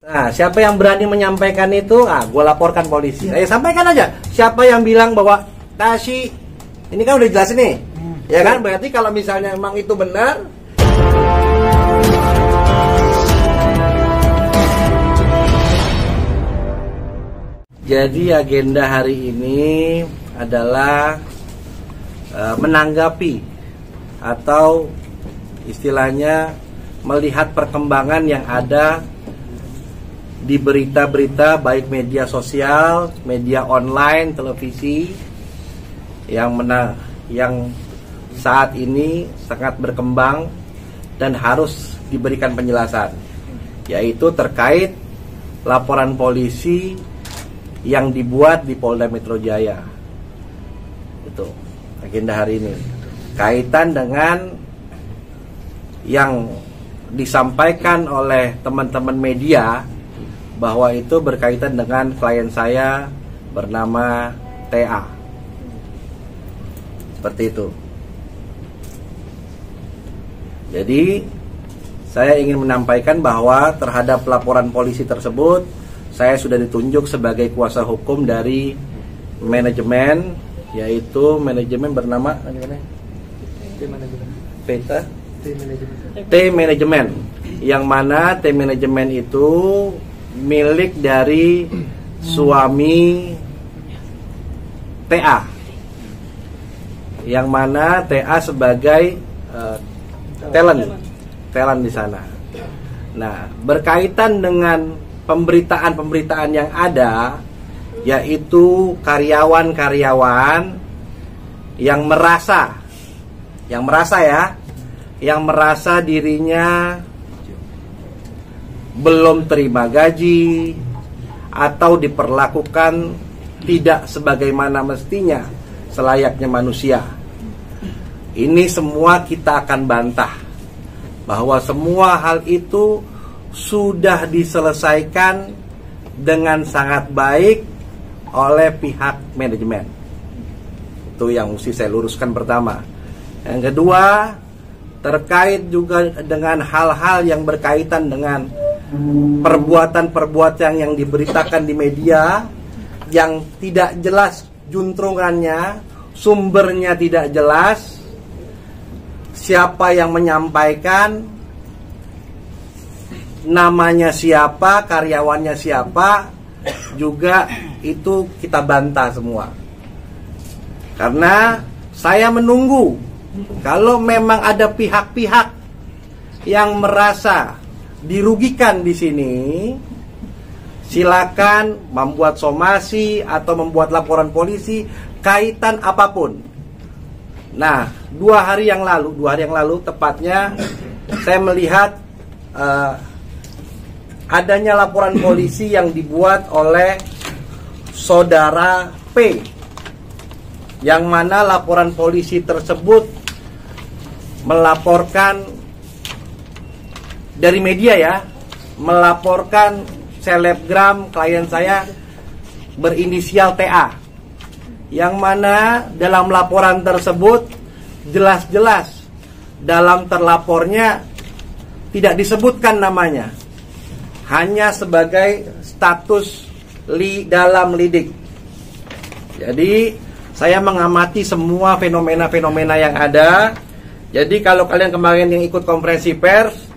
Nah, siapa yang berani menyampaikan itu, gue laporkan polisi. Sampaikan aja. Siapa yang bilang bahwa Tasy, ini kan udah jelas nih, ya kan? Berarti kalau misalnya emang itu benar. Jadi agenda hari ini adalah menanggapi atau istilahnya melihat perkembangan yang ada di berita-berita baik media sosial, media online, televisi yang saat ini sangat berkembang dan harus diberikan penjelasan, yaitu terkait laporan polisi yang dibuat di Polda Metro Jaya. Itu agenda hari ini, kaitan dengan yang disampaikan oleh teman-teman media bahwa itu berkaitan dengan klien saya bernama TA. Seperti itu. Jadi saya ingin menyampaikan bahwa terhadap laporan polisi tersebut saya sudah ditunjuk sebagai kuasa hukum dari manajemen, yaitu manajemen bernama T Manajemen, yang mana T Manajemen itu milik dari suami TA, yang mana TA sebagai talent di sana. Nah, berkaitan dengan pemberitaan yang ada, yaitu karyawan-karyawan yang merasa dirinya belum terima gaji atau diperlakukan tidak sebagaimana mestinya selayaknya manusia. Ini semua kita akan bantah bahwa semua hal itu sudah diselesaikan dengan sangat baik oleh pihak manajemen. Itu yang mesti saya luruskan pertama. Yang kedua, terkait juga dengan hal-hal yang berkaitan dengan perbuatan-perbuatan yang diberitakan di media yang tidak jelas juntrungannya, sumbernya tidak jelas, siapa yang menyampaikan, namanya siapa, karyawannya siapa, juga itu kita bantah semua. Karena saya menunggu kalau memang ada pihak-pihak yang merasa dirugikan di sini, silakan membuat somasi atau membuat laporan polisi kaitan apapun. Nah, dua hari yang lalu tepatnya saya melihat adanya laporan polisi yang dibuat oleh saudara P, yang mana laporan polisi tersebut melaporkan dari media melaporkan selebgram klien saya berinisial TA, yang mana dalam laporan tersebut jelas-jelas dalam terlapornya tidak disebutkan namanya, hanya sebagai status dalam lidik. Jadi saya mengamati semua fenomena-fenomena yang ada. Jadi kalau kalian kemarin yang ikut konferensi pers,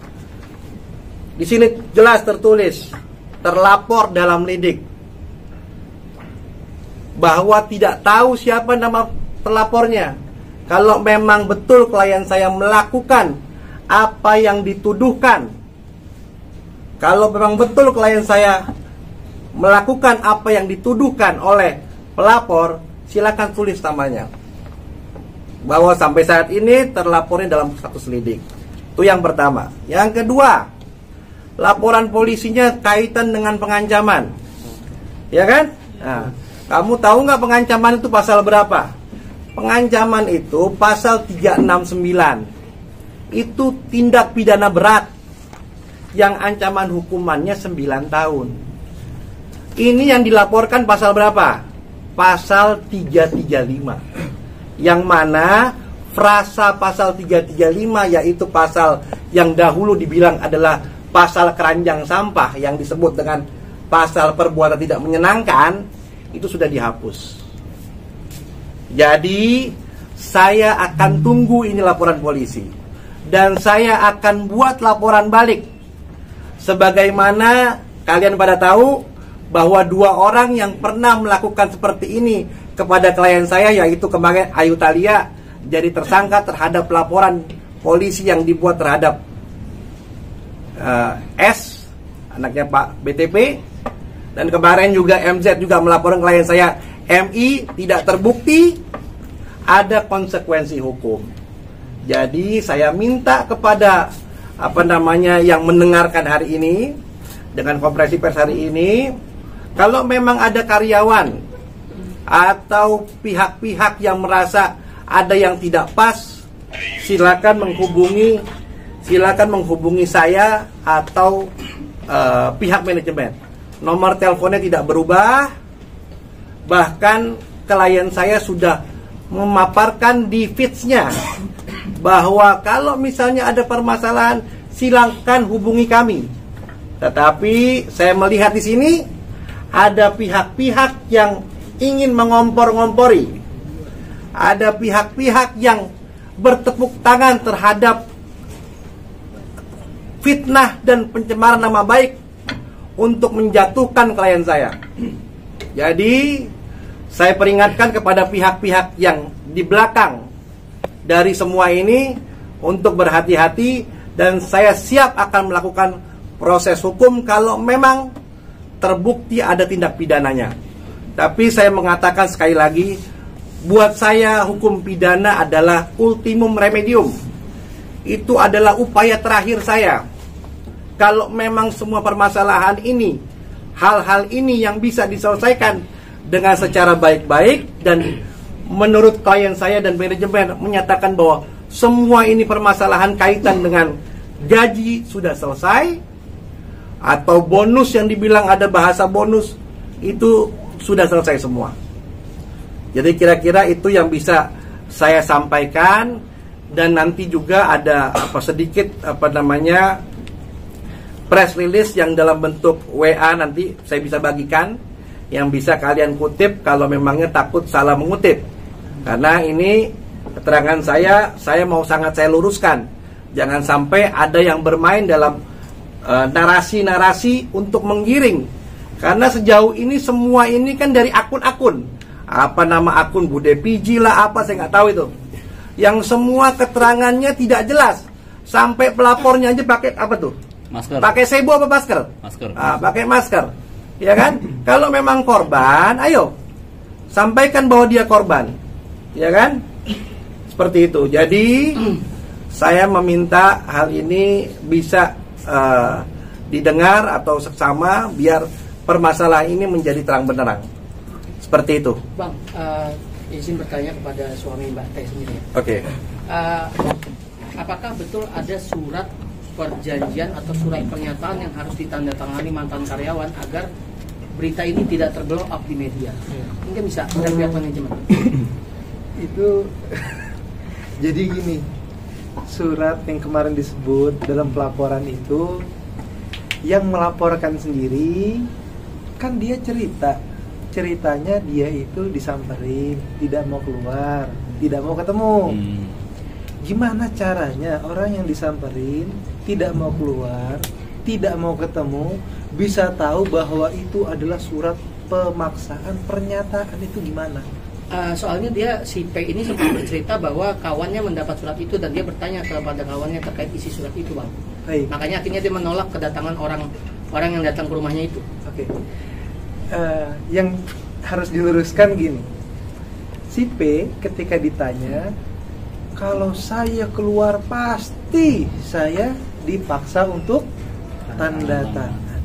di sini jelas tertulis terlapor dalam lidik bahwa tidak tahu siapa nama terlapornya. Kalau memang betul klien saya melakukan apa yang dituduhkan, kalau memang betul klien saya melakukan apa yang dituduhkan oleh pelapor, silakan tulis namanya, bahwa sampai saat ini terlapornya dalam status lidik. Itu yang pertama. Yang kedua, laporan polisinya kaitan dengan pengancaman, ya kan? Nah, kamu tahu nggak pengancaman itu pasal berapa? Pengancaman itu pasal 369. Itu tindak pidana berat yang ancaman hukumannya 9 tahun. Ini yang dilaporkan pasal berapa? Pasal 335. Yang mana frasa pasal 335 yaitu pasal yang dahulu dibilang adalah pasal keranjang sampah yang disebut dengan pasal perbuatan tidak menyenangkan itu sudah dihapus. Jadi saya akan tunggu ini laporan polisi, dan saya akan buat laporan balik. Sebagaimana kalian pada tahu bahwa 2 orang yang pernah melakukan seperti ini kepada klien saya, yaitu kemarin Ayu Thalia, jadi tersangka terhadap laporan polisi yang dibuat terhadap S, anaknya Pak BTP, dan kemarin juga MZ juga melaporkan klien saya MI, tidak terbukti, ada konsekuensi hukum. Jadi saya minta kepada yang mendengarkan hari ini dengan konferensi pers hari ini, kalau memang ada karyawan atau pihak-pihak yang merasa ada yang tidak pas, silakan menghubungi saya atau pihak manajemen. Nomor teleponnya tidak berubah. Bahkan klien saya sudah memaparkan di feeds-nya bahwa kalau misalnya ada permasalahan, silakan hubungi kami. Tetapi saya melihat di sini ada pihak-pihak yang ingin mengompor-ngompori. Ada pihak-pihak yang bertepuk tangan terhadap fitnah dan pencemaran nama baik untuk menjatuhkan klien saya. Jadi saya peringatkan kepada pihak-pihak yang di belakang dari semua ini untuk berhati-hati, dan saya siap akan melakukan proses hukum kalau memang terbukti ada tindak pidananya. Tapi saya mengatakan sekali lagi, buat saya hukum pidana adalah ultimum remedium. Itu adalah upaya terakhir saya. Kalau memang semua permasalahan ini, hal-hal ini yang bisa diselesaikan dengan secara baik-baik, dan menurut klien saya dan manajemen menyatakan bahwa semua ini permasalahan kaitan dengan gaji sudah selesai, atau bonus yang dibilang ada bahasa bonus, itu sudah selesai semua. Jadi kira-kira itu yang bisa saya sampaikan. Dan nanti juga ada sedikit press release yang dalam bentuk WA, nanti saya bisa bagikan, yang bisa kalian kutip kalau memangnya takut salah mengutip. Karena ini keterangan saya mau sangat saya luruskan. Jangan sampai ada yang bermain dalam narasi-narasi untuk menggiring. Karena sejauh ini semua ini kan dari akun-akun. Nama akun Bude Piji lah, saya nggak tahu itu. Yang semua keterangannya tidak jelas. Sampai pelapornya aja pakai masker. Pakai sebo apa masker? Masker. Pakai masker. Ya kan? Kalau memang korban, ayo sampaikan bahwa dia korban. Ya kan? Seperti itu. Jadi saya meminta hal ini bisa didengar atau seksama, biar permasalahan ini menjadi terang benderang. Seperti itu. Bang, izin bertanya kepada suami Mbak Teh sendiri. Oke. Apakah betul ada surat perjanjian atau surat pernyataan yang harus ditandatangani mantan karyawan agar berita ini tidak terblow up di media? Mungkin bisa dari pihak manajemen. Itu jadi gini, surat yang kemarin disebut dalam pelaporan itu, yang melaporkan sendiri kan dia ceritanya dia itu disamperin, tidak mau keluar, tidak mau ketemu. Gimana caranya orang yang disamperin, tidak mau keluar, tidak mau ketemu, bisa tahu bahwa itu adalah surat pemaksaan pernyataan? Itu gimana? Soalnya si P ini sempat bercerita bahwa kawannya mendapat surat itu dan dia bertanya kepada kawannya terkait isi surat itu, Bang. Baik. Makanya akhirnya dia menolak kedatangan orang yang datang ke rumahnya itu. Oke. Yang harus diluruskan gini, si P ketika ditanya, kalau saya keluar pasti saya dipaksa untuk tanda tangan.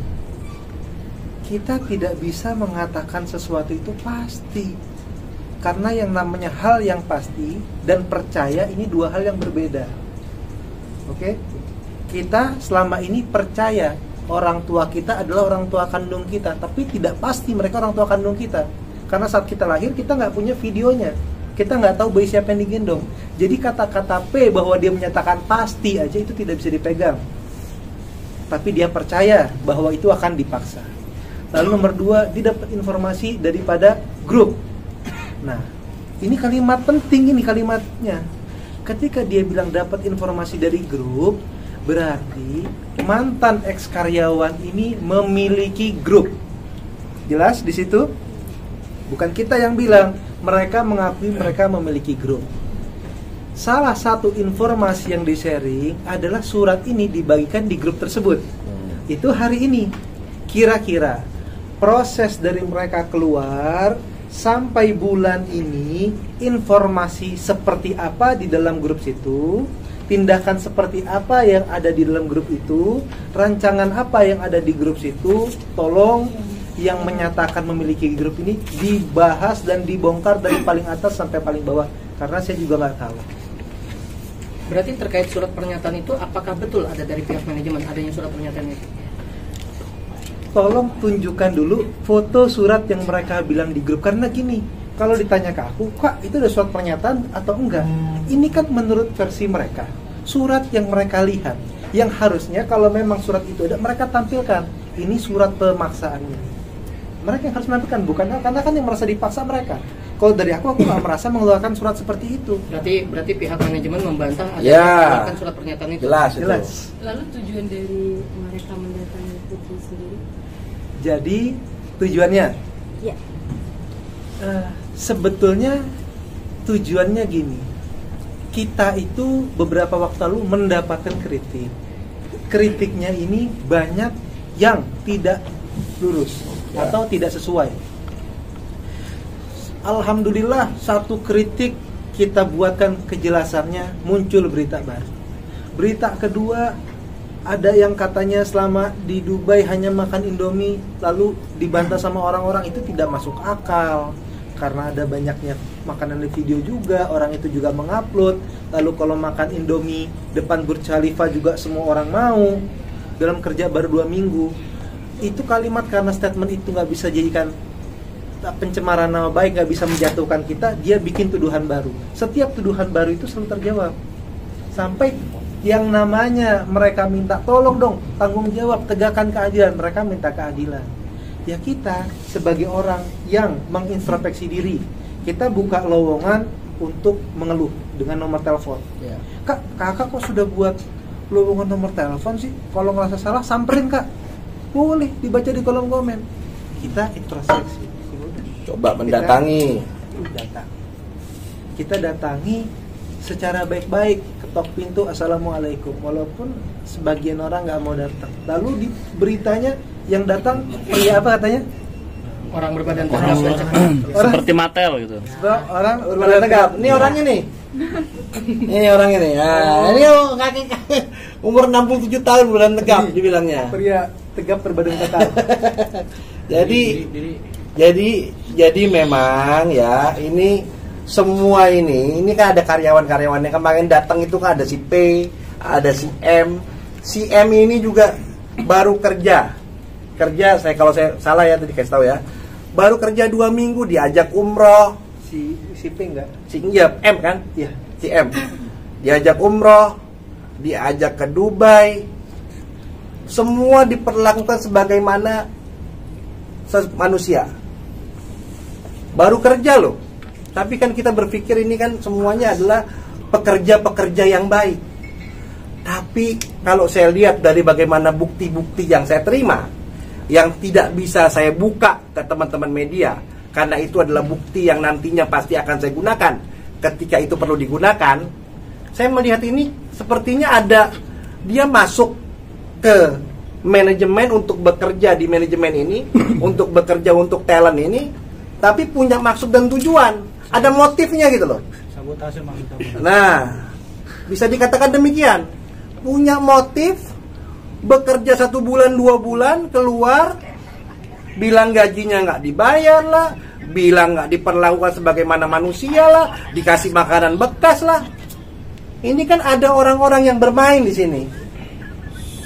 Kita tidak bisa mengatakan sesuatu itu pasti, karena yang namanya hal yang pasti dan percaya ini 2 hal yang berbeda. Oke? Kita selama ini percaya orang tua kita adalah orang tua kandung kita, tapi tidak pasti mereka orang tua kandung kita, karena saat kita lahir kita nggak punya videonya, kita nggak tahu bayi siapa yang digendong. Jadi kata-kata P bahwa dia menyatakan pasti aja itu tidak bisa dipegang. tapi dia percaya bahwa itu akan dipaksa. Lalu nomor 2, dia dapat informasi daripada grup. Nah, ini kalimat penting, ini kalimatnya. Ketika dia bilang dapat informasi dari grup, berarti mantan ex-karyawan ini memiliki grup. Jelas di situ? Bukan kita yang bilang, mereka mengakui mereka memiliki grup. Salah satu informasi yang di-sharing adalah surat ini dibagikan di grup tersebut. Itu hari ini. Kira-kira proses dari mereka keluar sampai bulan ini, informasi seperti apa di dalam grup situ, tindakan seperti apa yang ada di dalam grup itu, rancangan apa yang ada di grup situ, tolong yang menyatakan memiliki grup ini dibahas dan dibongkar dari paling atas sampai paling bawah, karena saya juga nggak tahu. Berarti terkait surat pernyataan itu, apakah betul ada dari pihak manajemen adanya surat pernyataan itu? Tolong tunjukkan dulu foto surat yang mereka bilang di grup, karena gini, kalau ditanya ke aku, Kak itu ada surat pernyataan atau enggak? Ini kan menurut versi mereka, surat yang mereka lihat, yang harusnya kalau memang surat itu ada, mereka tampilkan. Ini surat pemaksaannya. Mereka yang harus menampilkan, bukan karena kan yang merasa dipaksa mereka. Kalau dari aku nggak merasa mengeluarkan surat seperti itu. Berarti pihak manajemen membantah ada mengeluarkan surat pernyataan itu. Jelas. Lalu tujuan dari mereka mendatangi Putri sendiri? Jadi tujuannya? Ya. Sebetulnya tujuannya gini. Kita itu beberapa waktu lalu mendapatkan kritik. Kritiknya ini banyak yang tidak lurus atau tidak sesuai. Alhamdulillah, satu kritik kita buatkan kejelasannya, muncul berita baru. Berita kedua, ada yang katanya selama di Dubai hanya makan Indomie, lalu dibantah sama orang-orang, itu tidak masuk akal. Karena ada banyaknya makanan di video juga, orang itu juga mengupload. Lalu kalau makan Indomie depan Burj Khalifa juga semua orang mau, dalam kerja baru 2 minggu. Itu kalimat, karena statement itu nggak bisa jadikan pencemaran nama baik, nggak bisa menjatuhkan kita, dia bikin tuduhan baru. Setiap tuduhan baru itu selalu terjawab. Sampai yang namanya mereka minta, tolong dong tanggung jawab, tegakkan keadilan, mereka minta keadilan. Ya kita sebagai orang yang mengintrospeksi diri, kita buka lowongan untuk mengeluh dengan nomor telepon. Kak, kakak kok sudah buat lowongan nomor telepon sih? Kalau ngerasa salah samperin kak, boleh dibaca di kolom komen. Kita introspeksi. Coba mendatangi. Kita datangi secara baik-baik, ketok pintu, assalamualaikum. Walaupun sebagian orang nggak mau datang. Lalu di beritanya yang datang pria apa katanya? Orang berbadan tegap. Seperti Matel gitu. Orang Berbadan tegap. Ini orangnya nih. Ini orangnya nih. Nah, ini kaki umur 67 tahun berbadan tegap dibilangnya. Pria tegap berbadan tegap. Jadi memang ya, ini semua ini kan ada karyawan-karyawannya. Kemarin datang itu kan ada si P, ada si M. Si M ini juga baru kerja, saya kalau saya salah ya tadi kasih tahu ya. Baru kerja 2 minggu diajak umroh. Si P enggak? Iya, M kan? Iya, Si M. Diajak umroh, diajak ke Dubai. Semua diperlakukan sebagaimana manusia. Baru kerja loh. Tapi kan kita berpikir ini kan semuanya adalah pekerja-pekerja yang baik. Tapi kalau saya lihat dari bagaimana bukti-bukti yang saya terima, yang tidak bisa saya buka ke teman-teman media, karena itu adalah bukti yang nantinya pasti akan saya gunakan ketika itu perlu digunakan. Saya melihat ini sepertinya ada dia masuk ke manajemen untuk bekerja di manajemen ini, untuk bekerja untuk talent ini, tapi punya maksud dan tujuan, ada motifnya gitu loh. Sabotase maksudnya. Nah, bisa dikatakan demikian. Punya motif, bekerja 1 bulan 2 bulan, keluar, bilang gajinya nggak dibayar lah, bilang nggak diperlakukan sebagaimana manusia lah, dikasih makanan bekas lah. Ini kan ada orang-orang yang bermain di sini,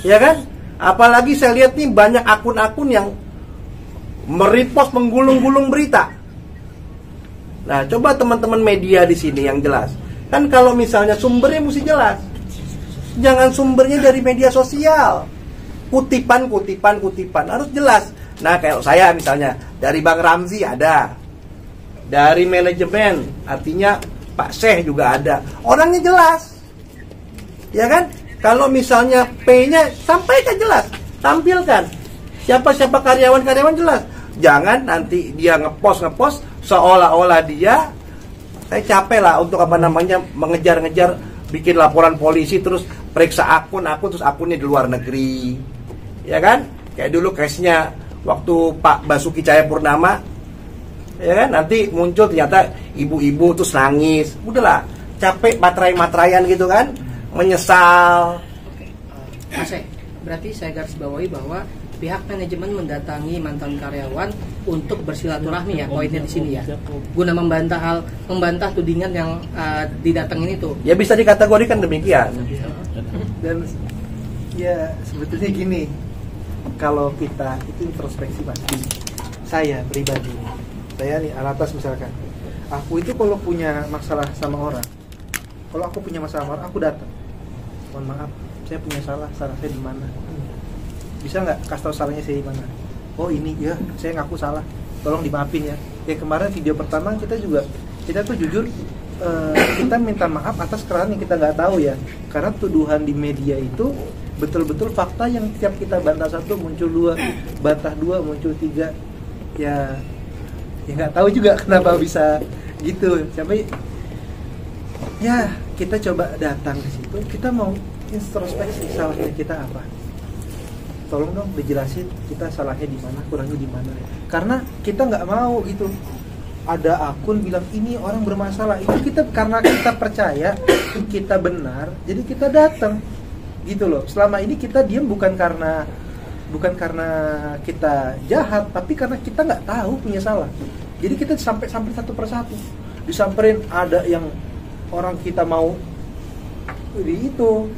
ya kan? Apalagi saya lihat nih banyak akun-akun yang merepost, menggulung-gulung berita. Nah, coba teman-teman media di sini yang jelas. Kan kalau misalnya sumbernya mesti jelas. Jangan sumbernya dari media sosial. kutipan harus jelas. Nah, kayak saya misalnya dari Bang Ramzi ada, dari manajemen artinya Pak Syekh juga ada, orangnya jelas, ya kan? Kalau misalnya P-nya sampaikan jelas, tampilkan siapa karyawan jelas. Jangan nanti dia ngepost seolah-olah dia, saya capek lah untuk mengejar-ngejar bikin laporan polisi terus periksa akun terus akunnya di luar negeri, ya kan? Kayak dulu case-nya waktu Pak Basuki Cahayapurnama, ya kan? Nanti muncul ternyata ibu-ibu terus nangis, udahlah, capek matrai-matraian gitu kan, menyesal. Mas, berarti saya garis bawahi bahwa pihak manajemen mendatangi mantan karyawan untuk bersilaturahmi ya, poinnya di sini ya, guna membantah tudingan yang didatengin itu. Ya bisa dikategorikan demikian. Dan ya sebetulnya gini, kalau kita itu introspeksi pasti. Saya pribadi, saya nih Alatas misalkan, aku itu kalau punya masalah sama orang, aku datang. Mohon maaf, saya punya salah saya di mana? Bisa nggak kasih tahu salahnya saya di mana? Oh ini ya, saya ngaku salah, tolong dimaafin ya. Ya kemarin video pertama kita tuh jujur, kita minta maaf atas kesalahan yang kita nggak tahu ya, karena tuduhan di media itu betul-betul fakta yang tiap kita bantah satu muncul dua, bantah dua muncul tiga, ya nggak tahu juga kenapa bisa gitu. Sampai ya kita coba datang ke situ, kita mau introspeksi salahnya kita apa. Tolong dong dijelasin kita salahnya di mana, kurangnya di mana. Karena kita nggak mau gitu. Ada akun bilang ini orang bermasalah, itu kita karena kita percaya kita benar, jadi kita datang gitu loh. Selama ini kita diam bukan karena kita jahat, tapi karena kita nggak tahu punya salah. Jadi kita sampai satu persatu disamperin, ada yang orang kita mau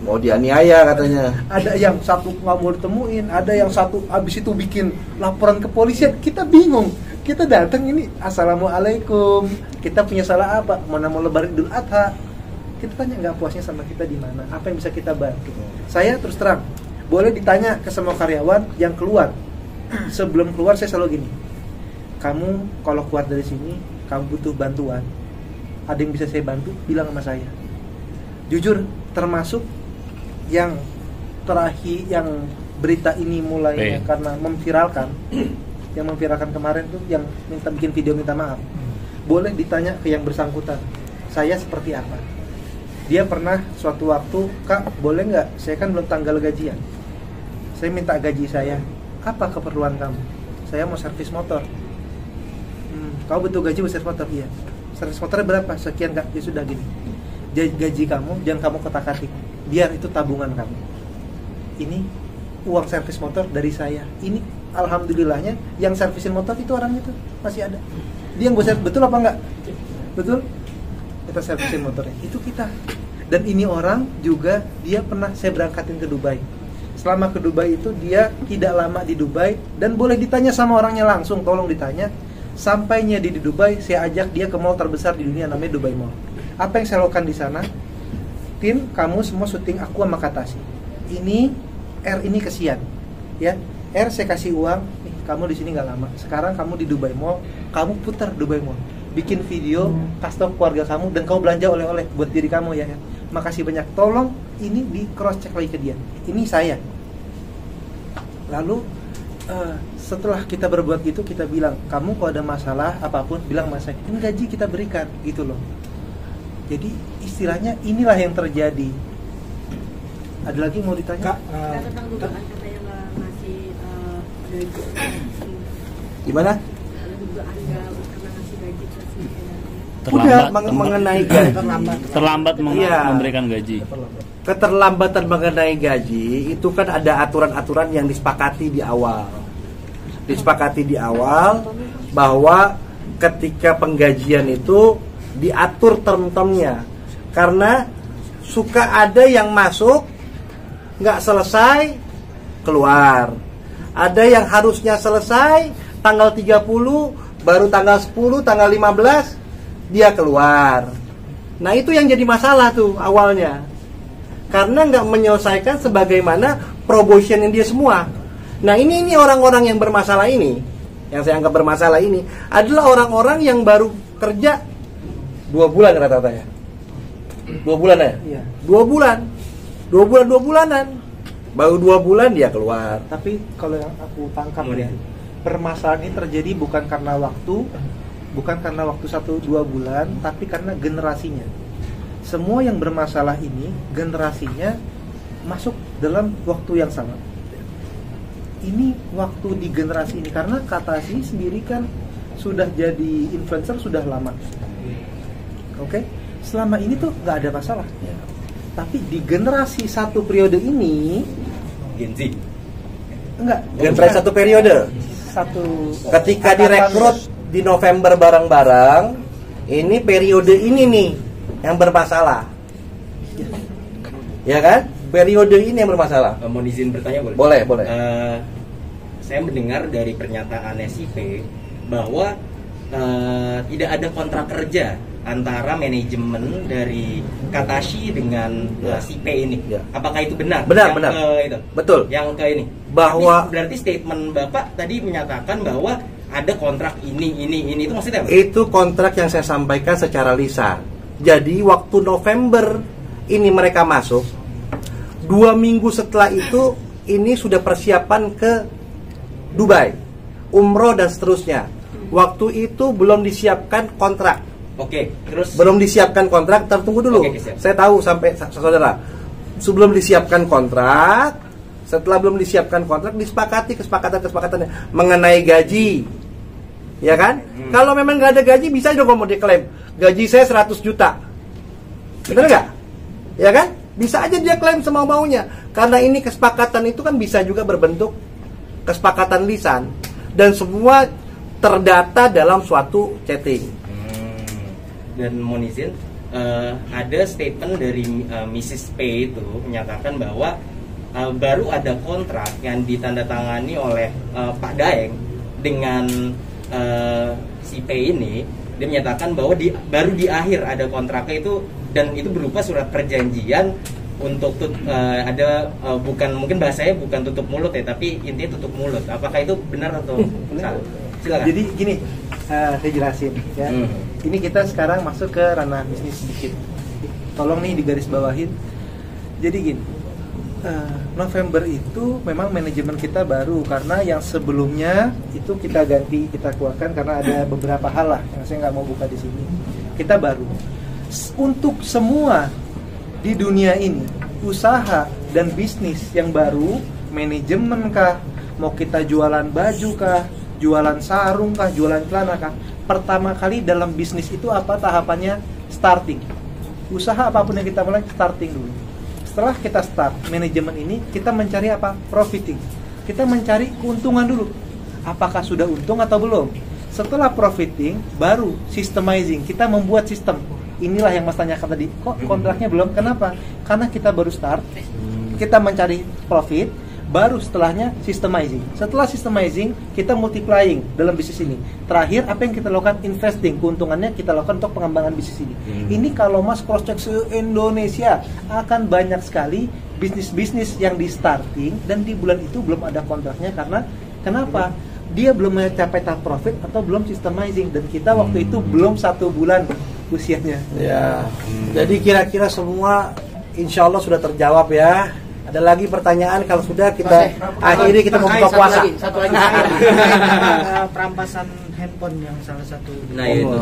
mau dianiaya katanya, ada yang satu nggak mau ditemuin, ada yang satu abis itu bikin laporan ke polisian. Kita bingung, kita datang ini assalamualaikum, kita punya salah apa, mana mau lebaran Idul Adha, kita tanya nggak puasnya sama kita di mana, apa yang bisa kita bantu. Saya terus terang, boleh ditanya ke semua karyawan yang keluar, sebelum keluar saya selalu gini, kamu kalau keluar dari sini kamu butuh bantuan, ada yang bisa saya bantu, bilang sama saya. Jujur, termasuk yang terakhir, yang berita ini mulai karena memviralkan, yang memviralkan kemarin tuh, yang minta bikin video minta maaf, boleh ditanya ke yang bersangkutan, saya seperti apa. Dia pernah suatu waktu, Kak boleh nggak, saya kan belum tanggal gajian, saya minta gaji saya, apa keperluan kamu? Saya mau servis motor. Kau butuh gaji buat servis motor? Iya. Servis motornya berapa? Sekian Kak. Ya sudah gini, gaji kamu jangan kamu kotak-katik, biar itu tabungan kamu. Ini uang servis motor dari saya. Ini alhamdulillahnya yang servisin motor itu orang itu masih ada. Dia yang gue servis, betul apa enggak? Betul? Kita servisin motornya, itu kita. Dan ini orang juga, dia pernah saya berangkatin ke Dubai. Selama ke Dubai itu dia tidak lama di Dubai, dan boleh ditanya sama orangnya langsung, tolong ditanya. Sampainya di Dubai, saya ajak dia ke mall terbesar di dunia, namanya Dubai Mall. Apa yang saya lakukan di sana? Tin, kamu semua syuting aku sama Katasi. Ini R ini kesian, ya. R saya kasih uang, nih, kamu di sini nggak lama. Sekarang kamu di Dubai Mall, kamu putar Dubai Mall, bikin video, kasih tahu keluarga kamu, dan kamu belanja oleh-oleh buat diri kamu ya. Makasih banyak. Tolong ini di cross check lagi ke dia. Ini saya. Lalu setelah kita berbuat gitu, kita bilang, kamu kalau ada masalah apapun bilang sama saya. Ini gaji kita berikan, gitu loh. Jadi istilahnya inilah yang terjadi. Ada lagi mau ditanya? Kak, tentang dugaan katanya nggak ngasih gaji. Gimana? Ada dugaan nggak pernah ngasih gaji Mengenai gaji, terlambat iya, memberikan gaji. Keterlambatan mengenai gaji itu kan ada aturan-aturan yang disepakati di awal. Disepakati di awal bahwa ketika penggajian itu diatur term-termnya, karena suka ada yang masuk nggak selesai keluar, ada yang harusnya selesai tanggal 30 baru tanggal 10, tanggal 15 dia keluar. Nah itu yang jadi masalah tuh awalnya, karena nggak menyelesaikan sebagaimana promotionin dia semua. Nah ini orang-orang yang bermasalah ini, yang saya anggap bermasalah ini adalah orang-orang yang baru kerja 2 bulan rata-ratanya. 2 bulan ya? Iya. 2 bulan. 2 bulanan. Baru 2 bulan dia keluar. Tapi kalau yang aku tangkap Kemudian. ya, permasalahan ini terjadi bukan karena waktu 1-2 bulan, tapi karena generasinya. Semua yang bermasalah ini generasinya masuk dalam waktu yang sama. Ini waktu di generasi ini karena Katashi sendiri kan sudah jadi influencer sudah lama. Oke? Selama ini tuh nggak ada masalah. Tapi di generasi satu periode ini Gen Z. enggak. Generasi satu periode. Satu Ketika angkatan- direkrut di November bareng-bareng, ini periode ini nih yang bermasalah. Ya kan? Periode ini yang bermasalah. Mohon izin bertanya boleh? Boleh. Saya mendengar dari pernyataan SIP bahwa tidak ada kontrak kerja antara manajemen dari Katashi dengan si P ini. Ya. Apakah itu benar? Benar, Yang benar. Itu. Betul. Yang ke ini. Bahwa- Tapi berarti statement Bapak tadi menyatakan bahwa ada kontrak ini itu maksudnya apa? Itu kontrak yang saya sampaikan secara lisan. Jadi waktu November ini mereka masuk, 2 minggu setelah itu ini sudah persiapan ke Dubai, umroh dan seterusnya. Waktu itu belum disiapkan kontrak. Oke, terus Belum disiapkan kontrak, tunggu dulu. Oke, siap. Saya tahu sampai saudara. Sebelum disiapkan kontrak, setelah belum disiapkan kontrak disepakati kesepakatannya mengenai gaji. Ya kan? Kalau memang nggak ada gaji bisa dong mau diklaim. Gaji saya 100 juta. Benar nggak? Ya kan? Bisa aja dia klaim semau-maunya. Karena ini kesepakatan itu kan bisa juga berbentuk kesepakatan lisan dan semua terdata dalam suatu chatting. Dan mohon izin, ada statement dari Mrs. P itu menyatakan bahwa baru ada kontrak yang ditandatangani oleh Pak Daeng dengan si P ini. Dia menyatakan bahwa baru di akhir ada kontraknya itu, dan itu berupa surat perjanjian untuk ada bukan, mungkin bahasanya bukan tutup mulut ya, tapi intinya tutup mulut. Apakah itu benar atau salah? Silakan. Jadi gini, saya jelasin ya. Ini kita sekarang masuk ke ranah bisnis sedikit. Tolong nih digaris bawahin. Jadi gini, November itu memang manajemen kita baru karena yang sebelumnya itu kita ganti, kita keluarkan karena ada beberapa hal lah yang saya nggak mau buka di sini. Kita baru. Untuk semua di dunia ini, usaha dan bisnis yang baru, manajemen kah, mau kita jualan baju kah, jualan sarung kah, jualan celana kah, pertama kali dalam bisnis itu apa tahapannya? Starting. Usaha apapun yang kita mulai, starting dulu. Setelah kita start manajemen ini, kita mencari apa? Profiting. Kita mencari keuntungan dulu. Apakah sudah untung atau belum? Setelah profiting, baru systemizing. Kita membuat sistem. Inilah yang Mas tanyakan tadi. Kok kontraknya belum? Kenapa? Karena kita baru start. Kita mencari profit. Baru setelahnya systemizing. Setelah systemizing, kita multiplying dalam bisnis ini. Terakhir, apa yang kita lakukan? Investing. Keuntungannya kita lakukan untuk pengembangan bisnis ini. Ini kalau Mas cross check se-Indonesia, akan banyak sekali bisnis-bisnis yang di starting dan di bulan itu belum ada kontraknya. Karena kenapa? Dia belum mencapai tahap profit atau belum systemizing. Dan kita waktu itu belum 1 bulan usianya. Ya. Jadi kira-kira semua insya Allah sudah terjawab ya. Ada lagi pertanyaan? Kalau sudah kita akhiri, kita mau buka puasa. Satu lagi. Perampasan handphone yang salah satu Nah, itu.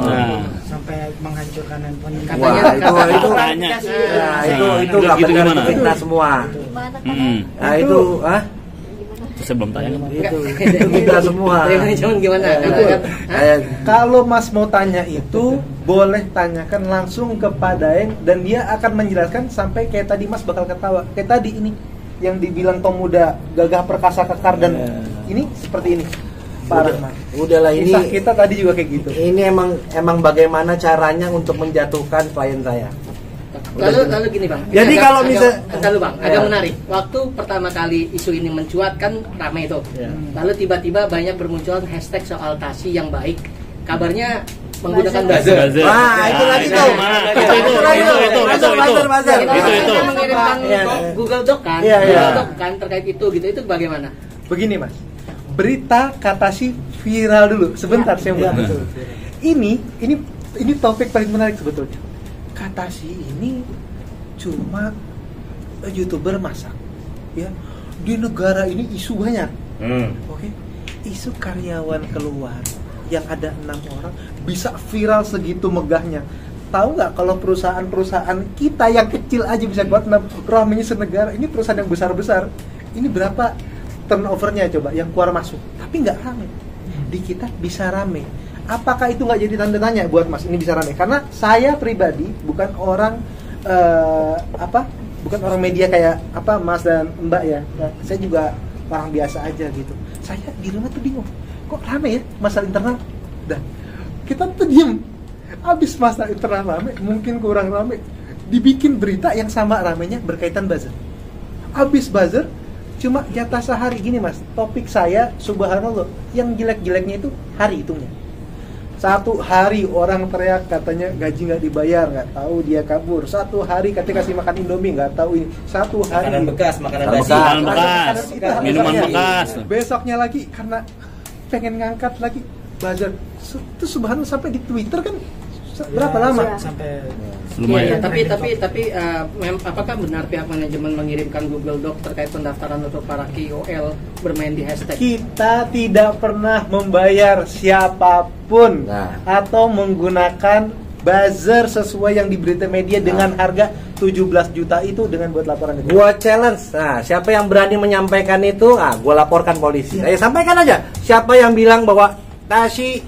sampai menghancurkan handphone. Wah, itu Tanya. nah, itu Udah nggak gitu benar, gimana? itu fitnah semua. Nah, itu Saya belum tanya. itu fitnah semua. Dari manajemen gimana? Kalau Mas mau tanya itu, boleh tanyakan langsung kepada Daeng dan dia akan menjelaskan sampai kayak tadi Mas bakal ketawa. Kayak tadi ini yang dibilang pemuda gagah perkasa kekar dan ini seperti ini. Pak Rahmat. Udahlah ini. Kisah kita tadi juga kayak gitu. Ini emang bagaimana caranya untuk menjatuhkan klien saya. Lalu gini Bang. Jadi Ini kalau agak- misal- agak Bang, agak Ya. menarik. Waktu pertama kali isu ini mencuat kan ramai itu. Ya. Lalu tiba-tiba banyak bermunculan hashtag soal Tasi yang baik. Kabarnya menggunakan Buzzer. buzzer. Nah, itu lagi tuh. Buzzer. Itu. Kita mengirimkan Iya. Google Doc kan, Iya, iya. Google Doc kan terkait itu gitu. Itu bagaimana? Begini Mas, berita Katashi viral dulu. Sebentar saya buat. Ini topik paling menarik sebetulnya. Katashi ini cuma YouTuber masak, ya. Di negara ini isu banyak. Oke, isu karyawan keluar yang ada 6 orang bisa viral segitu megahnya. Tahu nggak kalau perusahaan-perusahaan kita yang kecil aja bisa buat ramenya senegara, ini perusahaan yang besar-besar, ini berapa turnovernya coba yang keluar masuk, tapi nggak rame. Di kita bisa rame. Apakah itu nggak jadi tanda tanya buat Mas ini bisa rame? Karena saya pribadi bukan orang bukan orang media kayak Mas dan Mbak ya. Nah, saya juga orang biasa aja gitu. Saya di rumah tuh bingung, kok rame ya masalah internal? Dan kita tuh diem. Abis masalah internal rame, mungkin kurang rame, dibikin berita yang sama ramenya berkaitan buzzer. Abis buzzer, cuma jatah sehari gini Mas. Topik saya, subhanallah, yang jelek-jeleknya itu hari hitungnya. 1 hari orang teriak katanya gaji nggak dibayar, nggak tahu dia kabur. 1 hari ketika kasih makan Indomie nggak tahu ini. 1 hari Makanan bekas, makanan basi. Makanan bekas, minuman bekas. Besoknya lagi karena pengen ngangkat lagi buzzer. Itu subhanallah sampai di Twitter kan berapa lama? Sampai Lumayan. Tapi apakah benar pihak manajemen mengirimkan Google Doc terkait pendaftaran untuk para KOL bermain di hashtag? Kita tidak pernah membayar siapapun atau menggunakan buzzer sesuai yang di berita media dengan harga 17 juta itu dengan buat laporan itu. Gua challenge. Nah, siapa yang berani menyampaikan itu, gua laporkan polisi. Sampaikan aja. Siapa yang bilang bahwa Tashi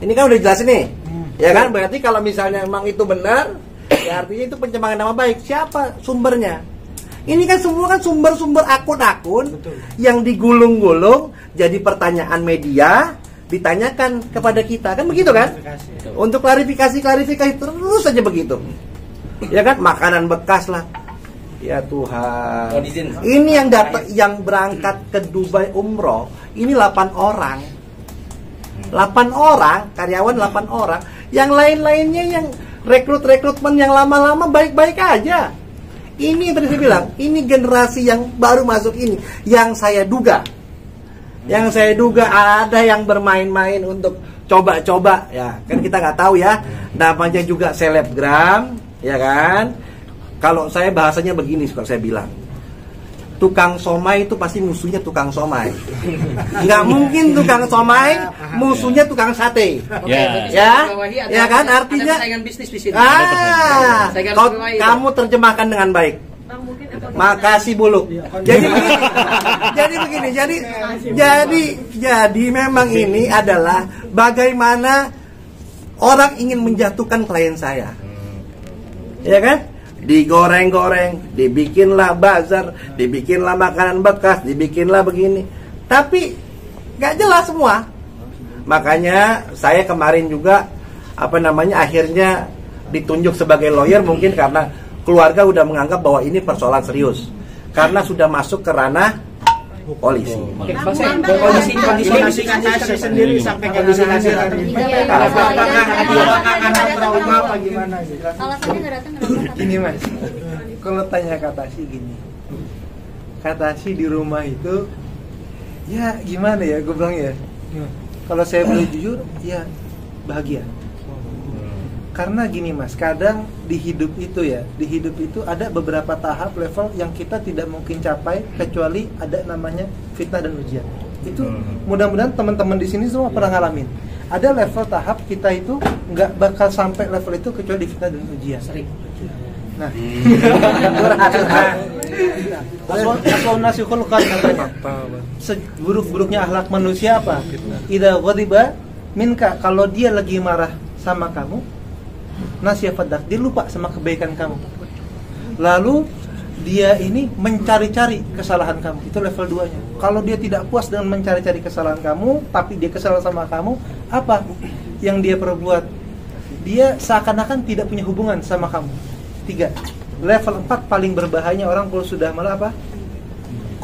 ini kan udah jelasin nih. Ya kan, berarti kalau misalnya memang itu benar, ya artinya itu pencemaran nama baik. Siapa sumbernya? Ini kan semua kan sumber-sumber akun-akun yang digulung-gulung jadi pertanyaan media, ditanyakan kepada kita, kan begitu kan? Untuk klarifikasi terus saja begitu. Ya kan, makanan bekas lah. Ya Tuhan. Ini yang berangkat ke Dubai umroh, ini 8 orang. 8 orang, karyawan 8 orang. Yang lain-lainnya yang rekrutmen yang lama-lama baik-baik aja. Ini tadi saya bilang, ini generasi yang baru masuk ini, yang saya duga ada yang bermain-main untuk coba-coba, ya kan kita nggak tahu ya, namanya juga selebgram, ya kan. Kalau saya bahasanya begini, kalau saya bilang, tukang somai itu pasti musuhnya tukang somai. Nggak mungkin tukang somai musuhnya tukang sate. Ya kan, artinya saingan bisnis di sini. Kamu terjemahkan dengan baik. Makasih Buluk. Jadi memang ini adalah bagaimana orang ingin menjatuhkan klien saya. Ya kan? Digoreng-goreng, dibikinlah buzzer, dibikinlah makanan bekas, dibikinlah begini. Tapi nggak jelas semua. Makanya saya kemarin juga akhirnya ditunjuk sebagai lawyer, mungkin karena keluarga udah menganggap bahwa ini persoalan serius. Karena sudah masuk ke ranah polisi. kondisi Katashi sendiri sampai kondisi apakah ada trauma apa gimana gitu? Alasannya nggak datang. Gini Mas, kalau tanya Katashi gini, Katashi di rumah itu, ya gimana ya, gue bilang ya, kalau saya boleh jujur, ya bahagia. Karena gini Mas, kadang di hidup itu ada beberapa tahap level yang kita tidak mungkin capai kecuali ada namanya fitnah dan ujian. Itu mudah-mudahan teman-teman di sini semua pernah ngalamin. Ada level tahap kita itu nggak bakal sampai level itu kecuali di fitnah dan ujian. Sering. Nah, asal nasi khuluqan katanya. Seburuk-buruknya akhlak manusia apa? Idza ghadiba minka, kalau dia lagi marah sama kamu, nasihafadak, dia lupa sama kebaikan kamu. Lalu dia ini mencari-cari kesalahan kamu. Itu level 2-nya. Kalau dia tidak puas dengan mencari-cari kesalahan kamu, tapi dia kesal sama kamu, apa yang dia perbuat? Dia seakan-akan tidak punya hubungan sama kamu. 3. Level 4 paling berbahayanya orang kalau sudah malah apa?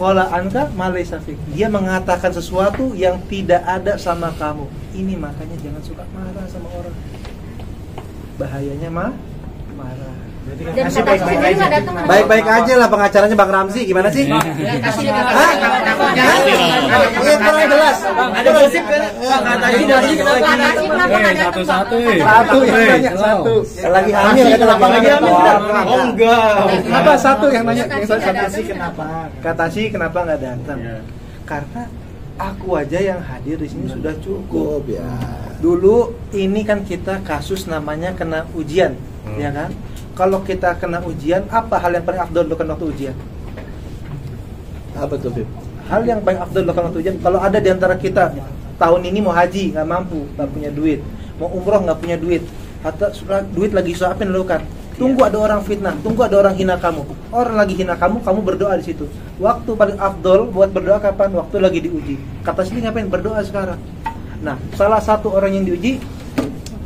Qala anka ma laysa fik. Dia mengatakan sesuatu yang tidak ada sama kamu. Ini makanya jangan suka marah sama orang. Bahayanya marah. Dan kata sendiri nggak datang. Baik-baik aja lah pengacaranya Bang Ramzi, gimana sih? Hah? Ini terang jelas. Ada gosip kan? Satu-satu. Satu yang nanya satu. Lagi hamil kan lagi hamil. Oh enggak. Apa satu yang nanya? Yang satu Kata kenapa? Kata sih kenapa nggak datang? Karena aku aja yang hadir di sini sudah cukup ya. Dulu ini kan kita kasus namanya kena ujian, ya kan? Kalau kita kena ujian, apa hal yang paling afdol dilakukan waktu ujian? Apa tuh, Bib? Hal yang paling afdol dilakukan waktu ujian, kalau ada di antara kita tahun ini mau haji nggak mampu, nggak punya duit, mau umroh nggak punya duit, atau duit lagi susah, apa yang dilakukan? Tunggu ada orang fitnah, tunggu ada orang hina kamu. Orang lagi hina kamu berdoa di situ. Waktu paling afdol buat berdoa kapan? Waktu lagi diuji. Kata sini ngapain berdoa sekarang? Nah, salah satu orang yang diuji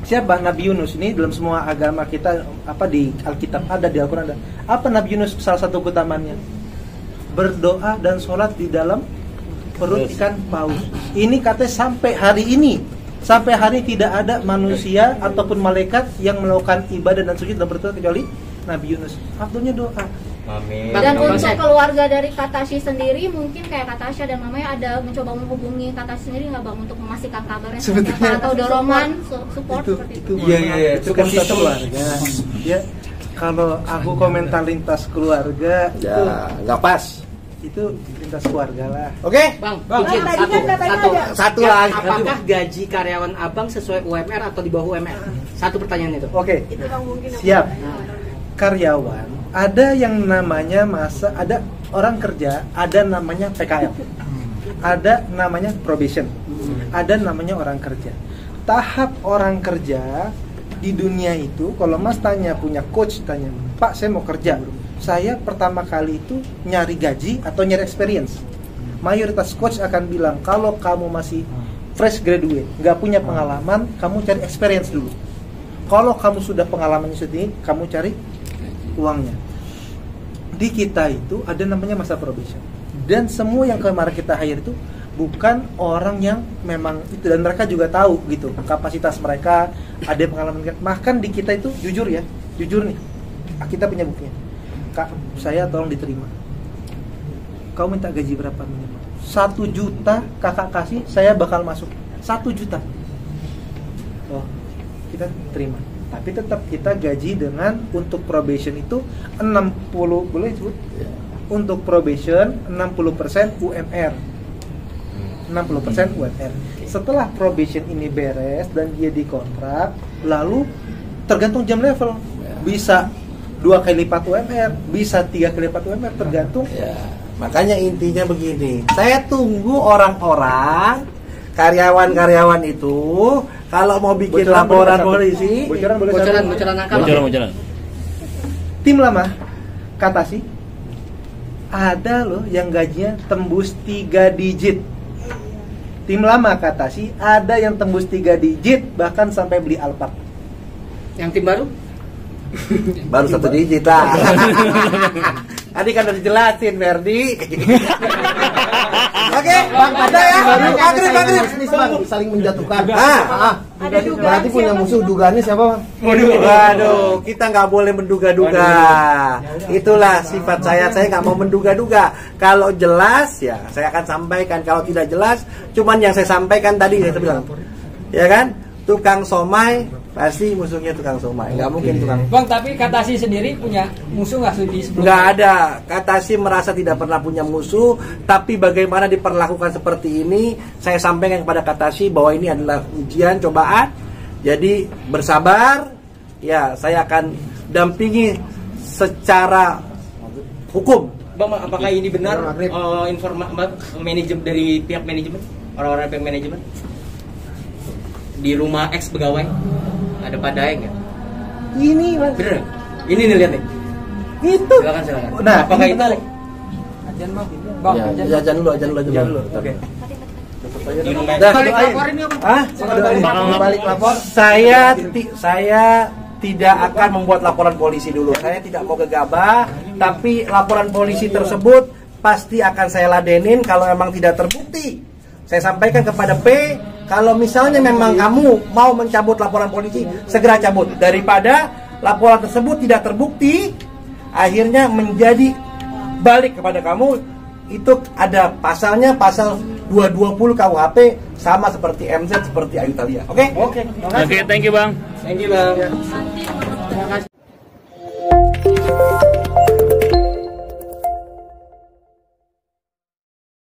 siapa? Nabi Yunus. Ini dalam semua agama kita, apa di Alkitab ada, di Al-Quran ada. Apa Nabi Yunus salah satu keutamaannya? Berdoa dan sholat di dalam perut ikan paus. Ini katanya sampai hari ini tidak ada manusia ataupun malaikat yang melakukan ibadah dan sujud dan berdoa kecuali Nabi Yunus. Afdolnya doa. Amin. Dan untuk keluarga dari Katashi sendiri, mungkin kayak Katasha dan mamanya ada mencoba menghubungi Katashi sendiri nggak Bang untuk memastikan kabarnya Sebetulnya atau dorongan support seperti itu. Iya. Itu kan satu keluarga. Ya, kalau aku komentar lintas keluarga Ya, nggak pas. itu lintas keluarga lah. Oke? Bang, Bang, izin tadi kan katanya satu. ada. Satu Ya, lagi. apakah gaji karyawan Abang sesuai UMR atau di bawah UMR? Satu pertanyaan itu. Oke. Itu Bang mungkin apa? Siap. Karyawan ada yang namanya ada orang kerja, ada namanya PKL. Ada namanya probation. Ada namanya orang kerja. Tahap orang kerja di dunia itu, kalau Mas tanya punya coach, tanya, "Pak, saya mau kerja." Saya pertama kali itu nyari gaji atau nyari experience. Mayoritas coach akan bilang, kalau kamu masih fresh graduate, nggak punya pengalaman, kamu cari experience dulu. Kalau kamu sudah pengalamannya sedikit, kamu cari uangnya. Di kita itu ada namanya masa probation. Dan semua yang kemarin kita hire itu bukan orang yang memang itu, dan mereka juga tahu gitu kapasitas mereka, ada pengalaman. Bahkan di kita itu jujur nih, kita punya buktinya. Kak, saya tolong diterima. Kau minta gaji berapa minimal? 1 juta kakak kasih, saya bakal masuk 1 juta. Oh, kita terima. Tapi tetap kita gaji dengan untuk probation itu 60, boleh sebut? Untuk probation 60% UMR. 60% UMR. Setelah probation ini beres dan dia dikontrak, lalu tergantung jam level. Bisa 2 kali lipat UMR, bisa 3 kali lipat UMR, tergantung. Ya, makanya intinya begini. Saya tunggu orang-orang karyawan-karyawan itu kalau mau bikin Bocoran laporan boleh polisi, bocoran boleh Bocoran angka. Bang. Bocoran. Tim lama kata sih ada loh yang gajinya tembus 3 digit. Tim lama kata sih ada yang tembus 3 digit bahkan sampai beli Alphard. Yang tim baru? baru 1 digit lah. Tadi kan udah dijelasin, Ferdi. Oke, Bang, ada ya. Maghrib. Saling menjatuhkan. Ada dugaan Berarti punya siapa musuh, dugaannya siapa, Bang? Waduh, kita nggak boleh menduga-duga. Itulah sifat saya nggak mau menduga-duga. Kalau jelas ya saya akan sampaikan. Kalau tidak jelas, cuman yang saya sampaikan tadi saya bilang, ya kan? Tukang somai pasti musuhnya tukang somai. Nggak mungkin tukang. Bang, tapi Katashi sendiri punya musuh nggak di sebelumnya? Nggak ada. Katashi merasa tidak pernah punya musuh. Tapi bagaimana diperlakukan seperti ini, saya sampaikan kepada Katashi bahwa ini adalah ujian, cobaan. Jadi bersabar. Ya, saya akan dampingi secara hukum. Bang, apakah ini benar manajemen dari pihak manajemen, orang-orang pihak manajemen di rumah ex pegawai ada Pak Daeng ya? Ini Mas. Bener? Ini nih lihat nih. Itu. Silakan. Nah, apakah ini itu? Ajan mau, Bang. Ya, ajan dulu. Oke. Di rumah Dah, Balik doain. laporin yuk, Bang. Balik lapor. Saya tidak akan membuat laporan polisi dulu. Saya tidak mau gegabah, tapi laporan polisi tersebut pasti akan saya ladenin kalau memang tidak terbukti. Saya sampaikan kepada P, kalau misalnya memang kamu mau mencabut laporan polisi, segera cabut. Daripada laporan tersebut tidak terbukti, akhirnya menjadi balik kepada kamu. Itu ada pasalnya, pasal 220 KUHP, sama seperti MZ, seperti Ayu Thalia. Oke? Oke, thank you Bang. Thank you, Bang. Terima kasih.